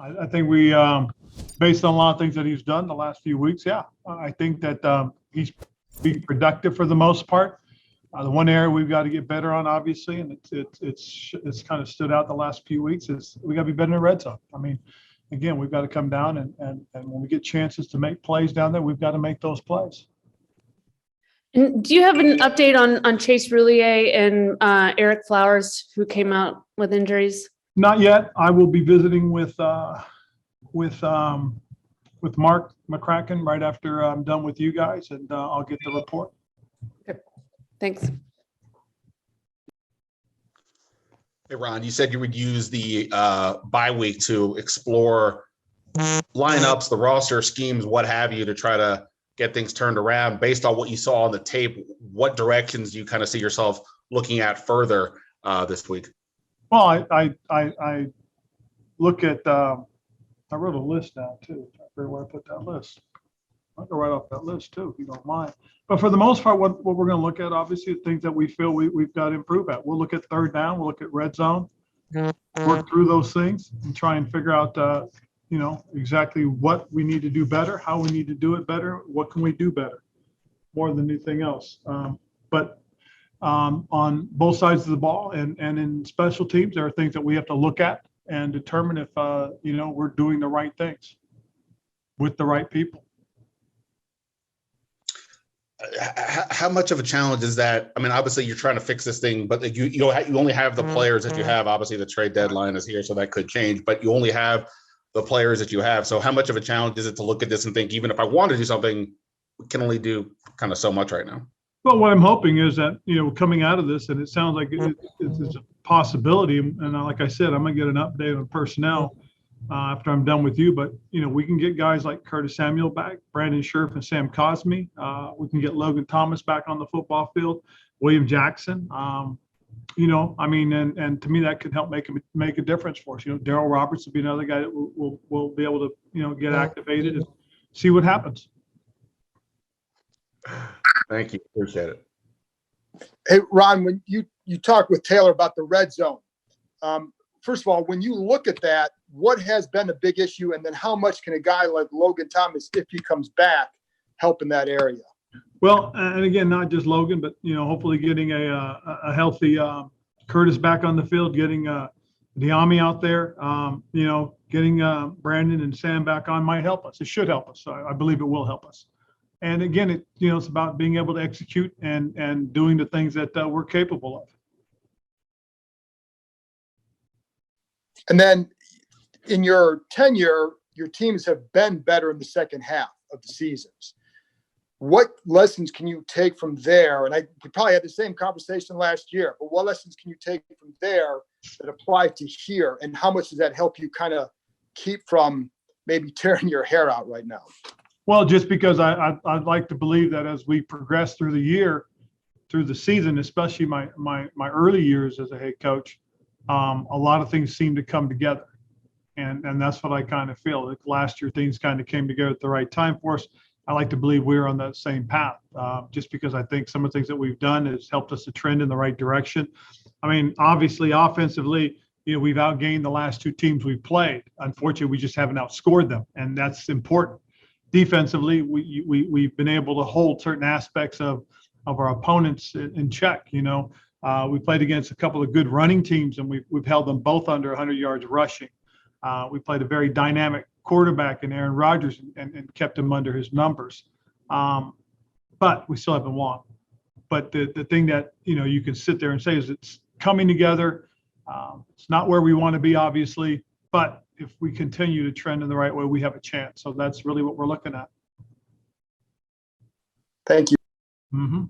I think we, based on a lot of things that he's done the last few weeks, yeah, I think that he's being productive for the most part. The one area we've got to get better on, obviously, and it's kind of stood out the last few weeks, is we got to be better in the red zone. I mean, again, we've got to come down and when we get chances to make plays down there, we've got to make those plays. And do you have an update on Chase Roulier and Eric Flowers, who came out with injuries? Not yet. I will be visiting with Mark McCracken right after I'm done with you guys, and I'll get the report. Okay. Thanks. Hey, Ron, you said you would use the bye week to explore lineups, the roster schemes, what have you, to try to get things turned around. Based on what you saw on the tape, what directions do you kind of see yourself looking at further this week? Well, I look at, I wrote a list down too. I forget where I put that list. I'll go right off that list too, if you don't mind. But for the most part, what we're going to look at, obviously, things that we feel we've got to improve at. We'll look at third down. We'll look at red zone, work through those things and try and figure out, exactly what we need to do better, how we need to do it better, what can we do better more than anything else. But on both sides of the ball and in special teams, there are things that we have to look at and determine if, we're doing the right things with the right people. How much of a challenge is that? I mean, obviously you're trying to fix this thing, but you only have the players that you have. Obviously the trade deadline is here, so that could change, but you only have the players that you have. So how much of a challenge is it to look at this and think, even if I want to do something, we can only do kind of so much right now? Well, what I'm hoping is that, coming out of this, and it sounds like it's a possibility, and like I said, I'm going to get an update on personnel after I'm done with you, but, we can get guys like Curtis Samuel back, Brandon Scherf and Sam Cosme. We can get Logan Thomas back on the football field, William Jackson. And to me, that could help make a difference for us. Darryl Roberts would be another guy that will be able to, get activated and see what happens. Thank you. Appreciate it. Hey, Ron, when you talked with Taylor about the red zone, first of all, when you look at that, what has been the big issue? And then how much can a guy like Logan Thomas, if he comes back, help in that area? Well, and again, not just Logan, but, hopefully getting a healthy Curtis back on the field, getting Diami out there, getting Brandon and Sam back on might help us. It should help us. I believe it will help us. And again, it's about being able to execute and doing the things that we're capable of. And then in your tenure, your teams have been better in the second half of the seasons. What lessons can you take from there? And we probably had the same conversation last year, but what lessons can you take from there that apply to here? And how much does that help you kind of keep from maybe tearing your hair out right now? Well, just because I'd like to believe that as we progress through the year, through the season, especially my early years as a head coach, a lot of things seem to come together. And that's what I kind of feel. Like last year, things kind of came together at the right time for us. I like to believe we're on that same path, just because I think some of the things that we've done has helped us to trend in the right direction. I mean, obviously, offensively, we've outgained the last two teams we've played. Unfortunately, we just haven't outscored them, and that's important. Defensively, we've been able to hold certain aspects of our opponents in check. We played against a couple of good running teams, and we've held them both under 100 yards rushing. We played a very dynamic quarterback in Aaron Rodgers and kept him under his numbers. But we still haven't won. But the thing that, you can sit there and say is it's coming together. It's not where we want to be, obviously, but if we continue to trend in the right way, we have a chance. So that's really what we're looking at. Thank you. Mm-hmm.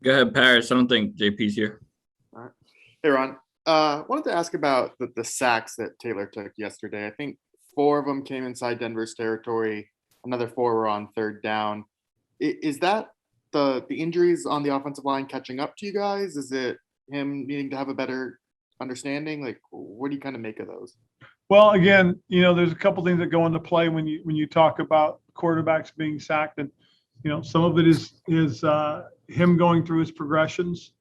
Go ahead, Paris. I don't think JP's here. All right. Hey, Ron. Wanted to ask about the sacks that Taylor took yesterday. I think 4 of them came inside Denver's territory. Another 4 were on third down. Is that the injuries on the offensive line catching up to you guys? Is it him needing to have a better understanding? Like, what do you kind of make of those? Well, again, there's a couple things that go into play when you talk about quarterbacks being sacked, and some of it is him going through his progressions,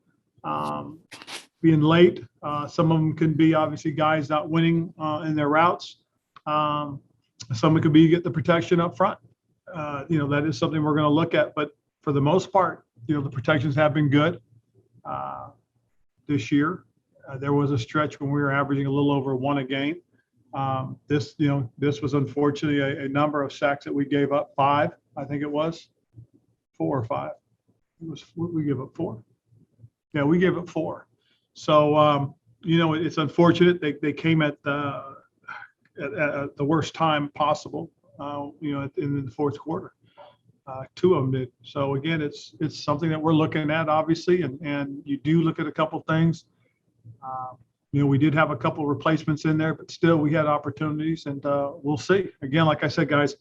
being late. Some of them can be obviously guys not winning in their routes. Some it could be you get the protection up front. That is something we're going to look at. But for the most part, the protections have been good this year. There was a stretch when we were averaging a little over 1 a game. This was unfortunately a number of sacks that we gave up. 5, I think it was 4 or 5. We gave up 4. Yeah, we gave up 4. So, it's unfortunate they came at the worst time possible, in the fourth quarter. 2 of them did. So again, it's something that we're looking at, obviously, and you do look at a couple things. We did have a couple replacements in there, but still we had opportunities, and we'll see. Again, like I said, guys,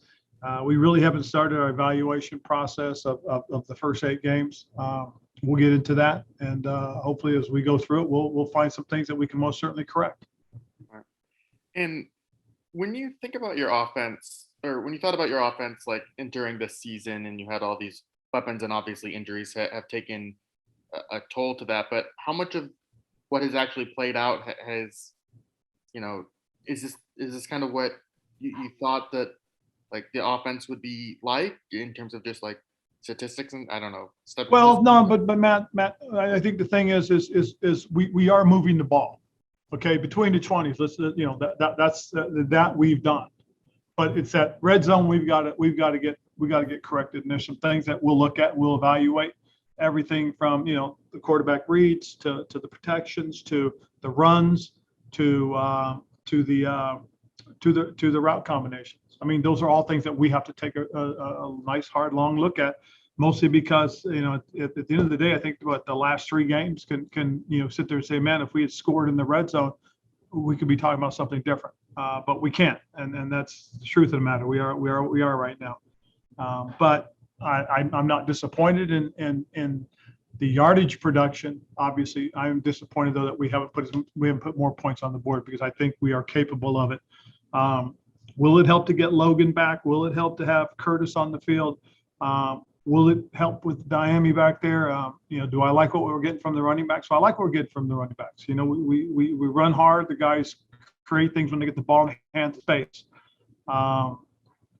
we really haven't started our evaluation process of the first 8 games. We'll get into that, and hopefully as we go through it, we'll find some things that we can most certainly correct. And when you think about your offense, or when you thought about your offense, like during the season, and you had all these weapons, and obviously injuries have taken a toll to that, but how much of what has actually played out has, is this kind of what you thought that like the offense would be like in terms of just like statistics and I don't know stuff? Well, no, but Matt, I think the thing is we are moving the ball. Okay, between the 20s, that's that we've done, but it's that red zone we've got to get corrected, and there's some things that we'll look at, we'll evaluate. Everything from the quarterback reads to the protections to the runs to the route combinations. I mean, those are all things that we have to take a nice hard long look at. Mostly because at the end of the day, I think the last 3 games can sit there and say, man, if we had scored in the red zone, we could be talking about something different. But we can't, and that's the truth of the matter. We are right now. But I'm not disappointed in the yardage production. Obviously, I'm disappointed though that we haven't put more points on the board, because I think we are capable of it. Will it help to get Logan back? Will it help to have Curtis on the field? Will it help with Diami back there? Do I like what we're getting from the running backs? So I like what we're getting from the running backs. We run hard. The guys create things when they get the ball in the hands of space.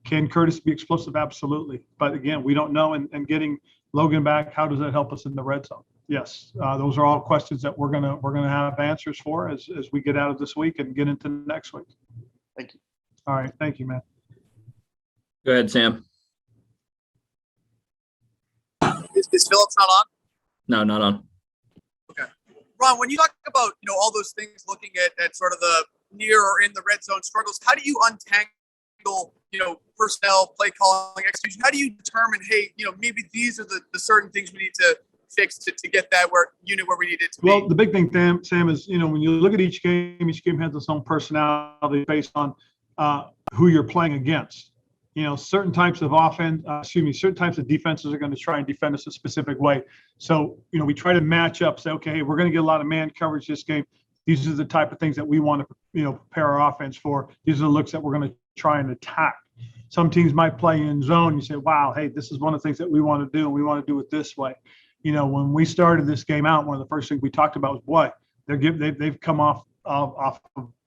Can Curtis be explosive? Absolutely. But again, we don't know. And getting Logan back, how does that help us in the red zone? Yes, those are all questions that we're gonna have answers for as we get out of this week and get into next week. Thank you. All right, thank you, man. Go ahead, Sam. Is Phillips not on? No, not on. Okay. Ron, when you talk about, all those things looking at sort of the near or in the red zone struggles, how do you untangle, personnel, play calling, execution? How do you determine, hey, maybe these are the certain things we need to fix to get that unit where we need it to be? Well, the big thing, Sam, is, when you look at each game has its own personality based on who you're playing against. Certain types of certain types of defenses are going to try and defend us a specific way. So, we try to match up, say, okay, we're going to get a lot of man coverage this game. These are the type of things that we want to, prepare our offense for. These are the looks that we're going to try and attack. Some teams might play in zone. You say, wow, hey, this is one of the things that we want to do, and we want to do it this way. When we started this game out, one of the first things we talked about was they've come off of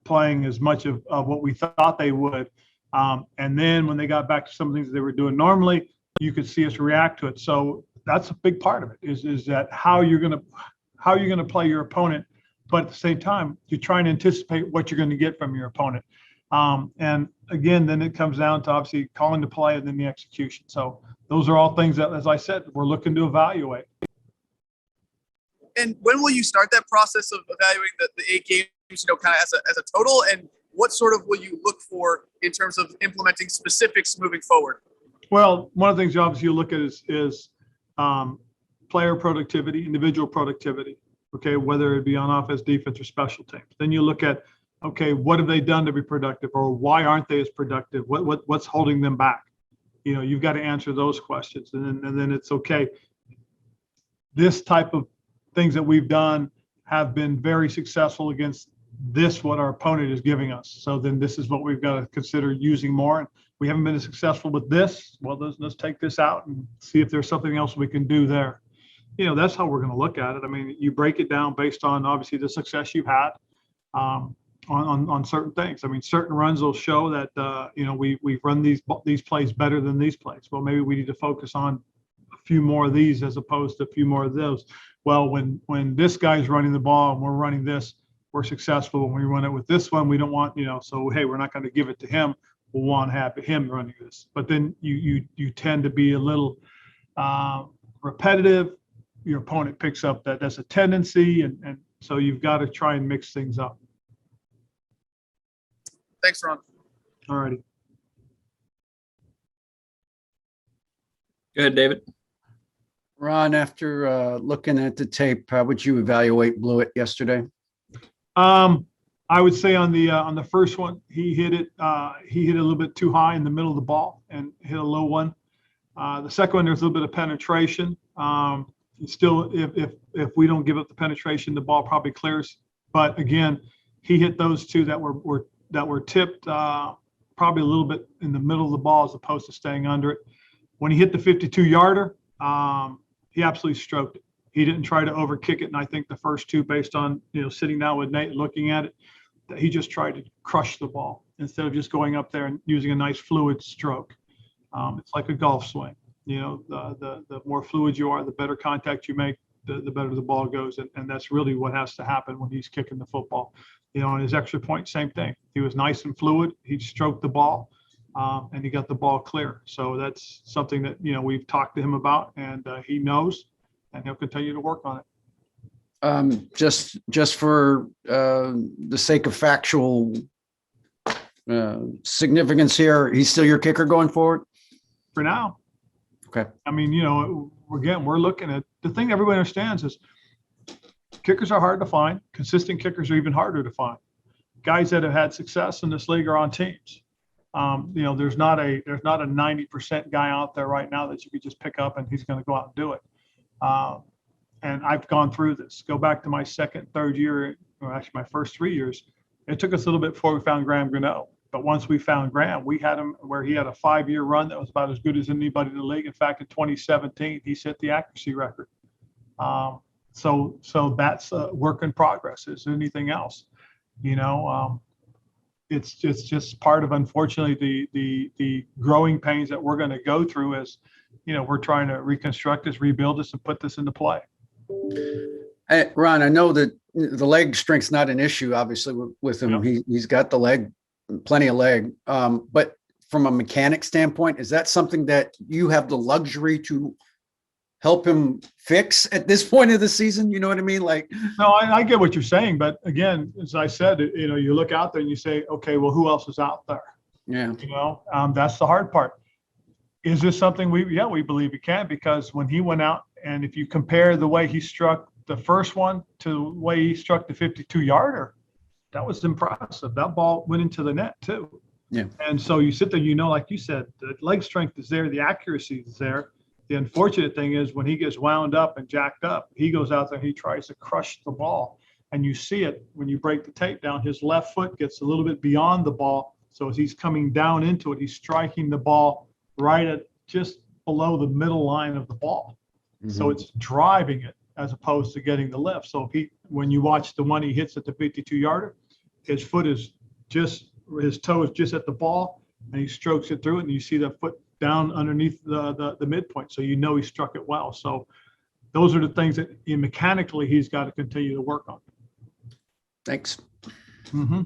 playing as much of what we thought they would. And then when they got back to some of the things that they were doing normally, you could see us react to it. So that's a big part of it is that how you're going to play your opponent, but at the same time, you're trying to anticipate what you're going to get from your opponent. And again, then it comes down to obviously calling the play and then the execution. So those are all things that, as I said, we're looking to evaluate. And when will you start that process of evaluating the 8 games, kind of as a total? And what sort of will you look for in terms of implementing specifics moving forward? Well, one of the things obviously you look at is player productivity, individual productivity, okay, whether it be on offense, defense, or special teams. Then you look at, okay, what have they done to be productive, or why aren't they as productive? What's holding them back? You've got to answer those questions. And then it's okay. This type of things that we've done have been very successful against what our opponent is giving us. So then this is what we've got to consider using more. And we haven't been as successful with this. Well, let's take this out and see if there's something else we can do there. That's how we're going to look at it. I mean, you break it down based on obviously the success you've had. on certain things. I mean, certain runs will show that, we've run these plays better than these plays. Well, maybe we need to focus on a few more of these as opposed to a few more of those. Well, when this guy's running the ball and we're running this, we're successful. When we run it with this one, we don't want, so, hey, we're not going to give it to him. We'll want to have him running this. But then you tend to be a little repetitive. Your opponent picks up that that's a tendency. And so you've got to try and mix things up. Thanks, Ron. All righty. Go ahead, David. Ron, after looking at the tape, how would you evaluate Blewett yesterday? I would say on the first one, he hit it a little bit too high in the middle of the ball and hit a low one. The second one, there's a little bit of penetration. Still, if we don't give up the penetration, the ball probably clears. But again, he hit those two that were tipped probably a little bit in the middle of the ball as opposed to staying under it. When he hit the 52-yarder, he absolutely stroked it. He didn't try to overkick it. And I think the first two, based on, sitting down with Nate, looking at it, that he just tried to crush the ball instead of just going up there and using a nice fluid stroke. It's like a golf swing. The more fluid you are, the better contact you make, the better the ball goes. And that's really what has to happen when he's kicking the football. On his extra point, same thing. He was nice and fluid. He stroked the ball and he got the ball clear. So that's something that, we've talked to him about, and he knows, and he'll continue to work on it. Just for the sake of factual significance here, he's still your kicker going forward? For now. Okay. I mean, again, we're looking at the thing everybody understands is kickers are hard to find. Consistent kickers are even harder to find. Guys that have had success in this league are on teams. There's not a 90% guy out there right now that you could just pick up and he's going to go out and do it. And I've gone through this. Go back to my second, third year, or actually my first 3 years. It took us a little bit before we found Graham Grinnell. But once we found Graham, we had him where he had a 5-year run that was about as good as anybody in the league. In fact, in 2017, he set the accuracy record. So that's a work in progress as anything else. It's just part of, unfortunately, the growing pains that we're going to go through as, we're trying to reconstruct this, rebuild this, and put this into play. Hey, Ron, I know that the leg strength's not an issue, obviously, with him. Yeah. He's got the leg, plenty of leg. But from a mechanic standpoint, is that something that you have the luxury to help him fix at this point of the season? You know what I mean? Like, no, I get what you're saying, but again, as I said, you look out there and you say, okay, well, who else is out there? yeah. That's the hard part. Is this something we believe he can, because when he went out, and if you compare the way he struck the first one to the way he struck the 52-yarder, that was impressive. That ball went into the net too. Yeah. And so you sit there, like you said, the leg strength is there, the accuracy is there. The unfortunate thing is when he gets wound up and jacked up, he goes out there and he tries to crush the ball. And you see it when you break the tape down, his left foot gets a little bit beyond the ball. So as he's coming down into it, he's striking the ball right at just below the middle line of the ball. Mm-hmm. So it's driving it as opposed to getting the lift. So when you watch the one he hits at the 52-yarder, his toe is just at the ball, and he strokes it through it, and you see that foot down underneath the midpoint. So he struck it well. So those are the things that mechanically he's got to continue to work on. Thanks. Mm-hmm.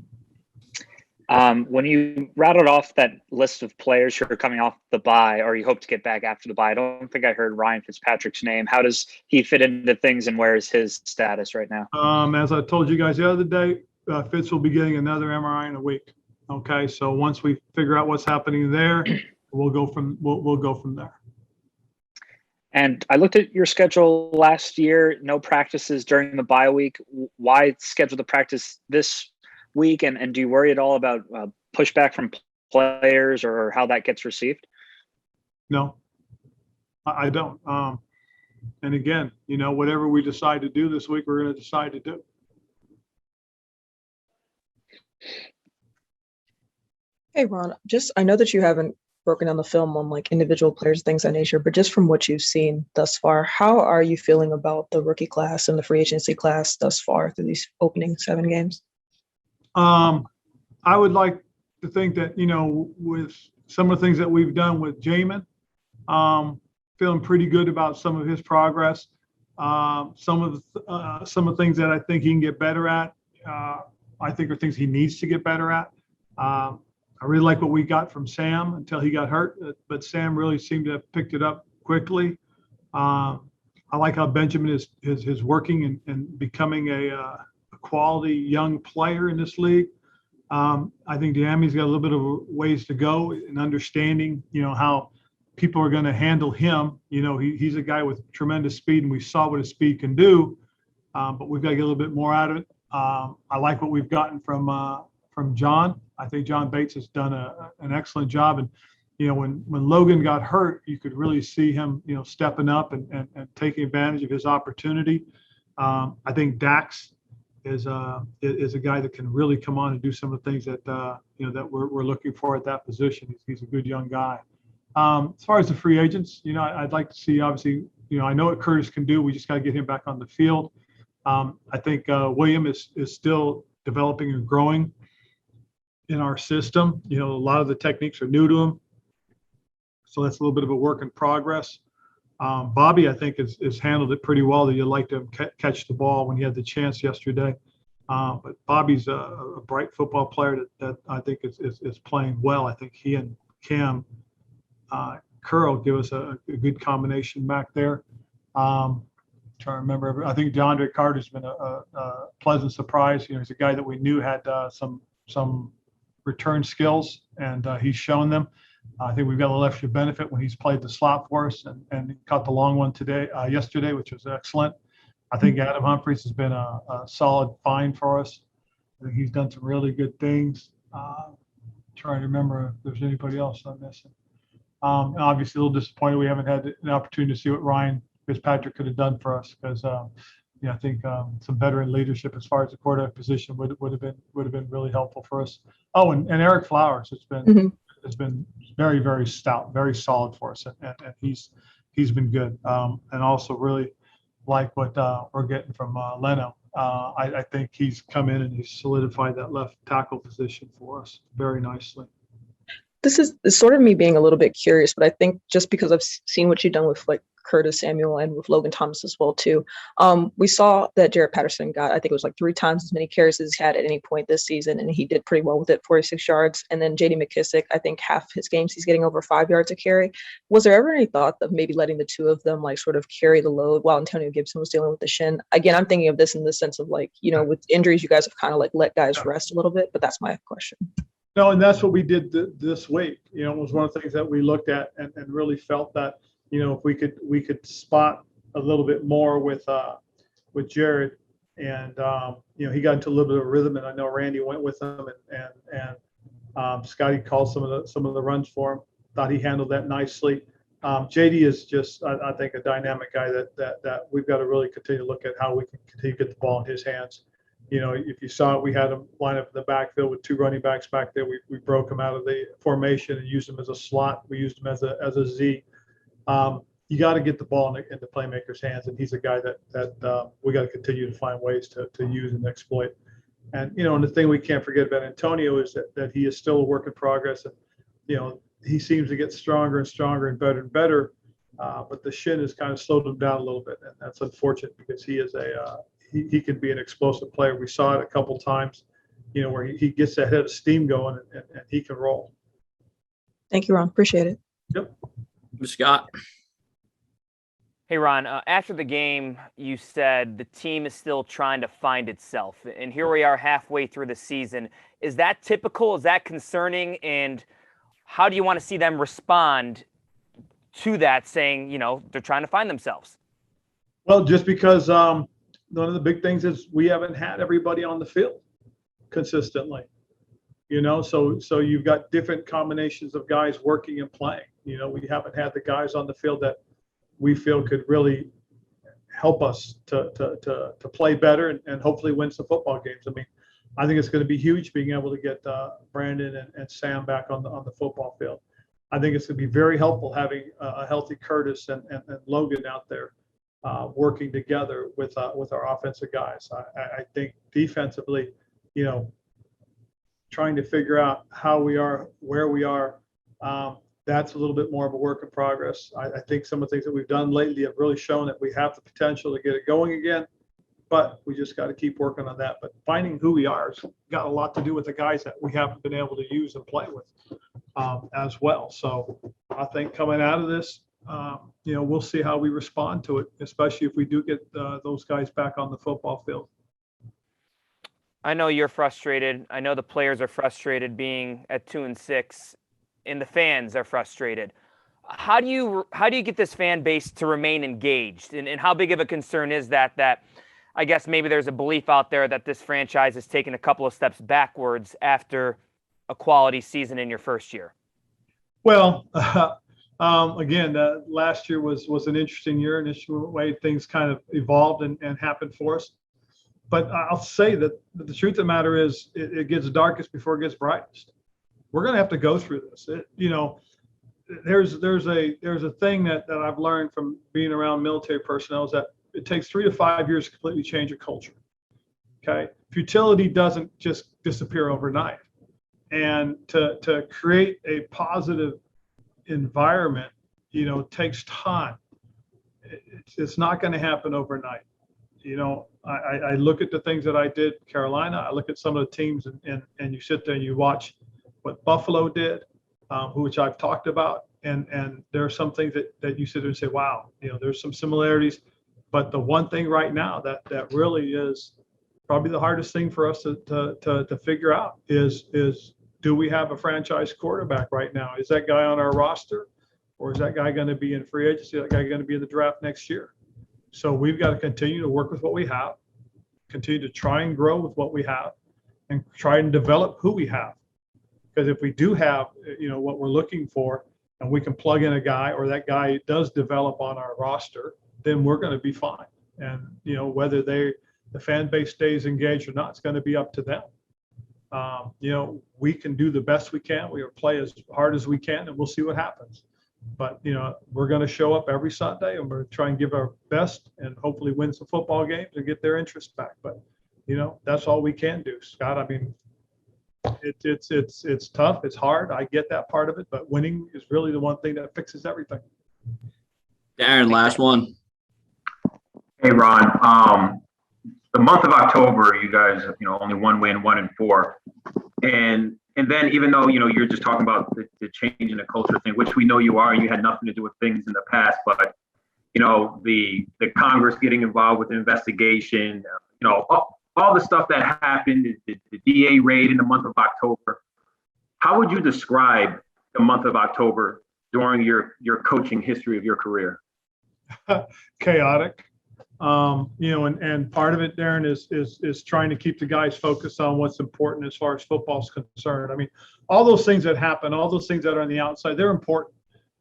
When you rattled off that list of players who are coming off the bye, or you hope to get back after the bye, I don't think I heard Ryan Fitzpatrick's name. How does he fit into things, and where is his status right now? As I told you guys the other day, Fitz will be getting another MRI in a week. Okay, so once we figure out what's happening there, we'll go from there. And I looked at your schedule last year. No practices during the bye week. Why schedule the practice this week? And do you worry at all about pushback from players or how that gets received? No, I don't. And again, whatever we decide to do this week, we're going to decide to do. Hey, Ron, I know that you haven't broken down the film on like individual players, things of that nature, but just from what you've seen thus far, how are you feeling about the rookie class and the free agency class thus far through these opening 7 games? I would like to think that, with some of the things that we've done with Jamin, feeling pretty good about some of his progress. Some of the things that I think he can get better at, I think are things he needs to get better at. I really like what we got from Sam until he got hurt, but Sam really seemed to have picked it up quickly. I like how Benjamin is working and becoming a quality young player in this league. I think Deandre's got a little bit of ways to go in understanding, how people are going to handle him. He's a guy with tremendous speed, and we saw what his speed can do, but we've got to get a little bit more out of it. I like what we've gotten from John. I think John Bates has done an excellent job. And, when Logan got hurt, you could really see him, stepping up and taking advantage of his opportunity. I think Dax is a guy that can really come on and do some of the things that that we're looking for at that position. He's a good young guy. As far as the free agents, I'd like to see, obviously, I know what Curtis can do. We just got to get him back on the field. I think William is still developing and growing in our system. A lot of the techniques are new to him, so that's a little bit of a work in progress. Bobby, I think, has handled it pretty well. That you'd like to catch the ball when he had the chance yesterday. But Bobby's a bright football player that I think is playing well. I think he and Cam Curl give us a good combination back there. Trying to remember, I think Deandre Carter's been a pleasant surprise. He's a guy that we knew had some return skills, and he's shown them. I think we've got a little extra benefit when he's played the slot for us and caught the long one yesterday, which was excellent. I think Adam Humphries has been a solid find for us. I think he's done some really good things. Trying to remember if there's anybody else I'm missing. Obviously, a little disappointed we haven't had an opportunity to see what Ryan Fitzpatrick could have done for us, because I think some veteran leadership as far as the quarterback position would have been really helpful for us. Oh, and Eric Flowers has been very, very stout, very solid for us, and he's been good. And also really like what we're getting from Leno. I think he's come in and he's solidified that left tackle position for us very nicely. This is sort of me being a little bit curious, but I think just because I've seen what you've done with like Curtis Samuel and with Logan Thomas as well too. We saw that Jared Patterson got, I think it was like 3 times as many carries as he had at any point this season, and he did pretty well with it, 46 yards. And then JD McKissick, I think half his games he's getting over 5 yards a carry. Was there ever any thought of maybe letting the two of them like sort of carry the load while Antonio Gibson was dealing with the shin? Again, I'm thinking of this in the sense of like, with injuries, you guys have kind of like let guys rest a little bit, but that's my question. No, and that's what we did this week. It was one of the things that we looked at and really felt that, if we could spot a little bit more with Jared, and he got into a little bit of rhythm, and I know Randy went with him, and Scotty called some of the runs for him. Thought he handled that nicely. JD is just, I think, a dynamic guy that we've got to really continue to look at how we can continue to get the ball in his hands. If you saw it, we had him line up in the backfield with 2 running backs back there. We broke him out of the formation and used him as a slot. We used him as a Z. You got to get the ball in the playmaker's hands, and he's a guy that we got to continue to find ways to use and exploit. And and the thing we can't forget about Antonio is that he is still a work in progress, and he seems to get stronger and stronger and better. But the shin has kind of slowed him down a little bit, and that's unfortunate because he is he can be an explosive player. We saw it a couple times, where he gets that head of steam going and he can roll. Thank you, Ron. Appreciate it. Yep. Scott. Hey, Ron, after the game, you said the team is still trying to find itself. And here we are halfway through the season. Is that typical? Is that concerning? And how do you want to see them respond to that, saying, they're trying to find themselves? Well, just because one of the big things is we haven't had everybody on the field consistently, so you've got different combinations of guys working and playing. We haven't had the guys on the field that we feel could really help us to play better and hopefully win some football games. I think it's going to be huge being able to get Brandon and Sam back on the football field. I think it's going to be very helpful having a healthy Curtis and Logan out there working together with our offensive guys. I think defensively, trying to figure out how we are, where we are. That's a little bit more of a work in progress. I think some of the things that we've done lately have really shown that we have the potential to get it going again, but we just got to keep working on that. But finding who we are has got a lot to do with the guys that we haven't been able to use and play with as well. So I think coming out of this, we'll see how we respond to it, especially if we do get those guys back on the football field. I know you're frustrated. I know the players are frustrated being at 2-6, and the fans are frustrated. How do you get this fan base to remain engaged? And how big of a concern is that I guess maybe there's a belief out there that this franchise has taken a couple of steps backwards after a quality season in your first year? Well, again, last year was an interesting year, and the way things kind of evolved and happened for us. But I'll say that the truth of the matter is it gets darkest before it gets brightest. We're going to have to go through this. There's a thing that I've learned from being around military personnel is that it takes 3 to 5 years to completely change a culture. Okay. Futility doesn't just disappear overnight. And to create a positive environment, takes time. It's not going to happen overnight. I look at the things that I did in Carolina. I look at some of the teams and you sit there and you watch what Buffalo did, which I've talked about. And there are some things that you sit there and say, wow, there's some similarities. But the one thing right now that really is probably the hardest thing for us to figure out is do we have a franchise quarterback right now? Is that guy on our roster, or is that guy going to be in free agency? That guy going to be in the draft next year? So we've got to continue to work with what we have, continue to try and grow with what we have, and try and develop who we have. Because if we do have, what we're looking for, and we can plug in a guy, or that guy does develop on our roster, then we're going to be fine. And whether the fan base stays engaged or not, it's going to be up to them. We can do the best we can. We will play as hard as we can, and we'll see what happens. But we're going to show up every Sunday, and we're going to try and give our best, and hopefully win some football games and get their interest back. But that's all we can do, Scott. I mean, it's tough. It's hard. I get that part of it, but winning is really the one thing that fixes everything. Darren, last one. Hey, Ron. The month of October, you guys, only 1 win, 1-4, and then even though you're just talking about the change in the culture thing, which we know you are, you had nothing to do with things in the past, but the Congress getting involved with the investigation, all the stuff that happened, the DA raid in the month of October. How would you describe the month of October during your coaching history of your career? Chaotic. And part of it, Darren, is trying to keep the guys focused on what's important as far as football is concerned. I mean, all those things that happen, all those things that are on the outside, they're important,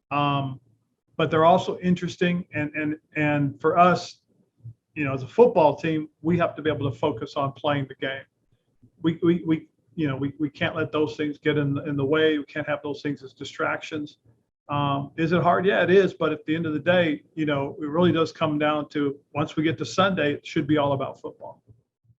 but they're also interesting. And for us, as a football team, we have to be able to focus on playing the game. We can't let those things get in the way. We can't have those things as distractions. Is it hard? Yeah, it is. But at the end of the day, it really does come down to, once we get to Sunday, it should be all about football.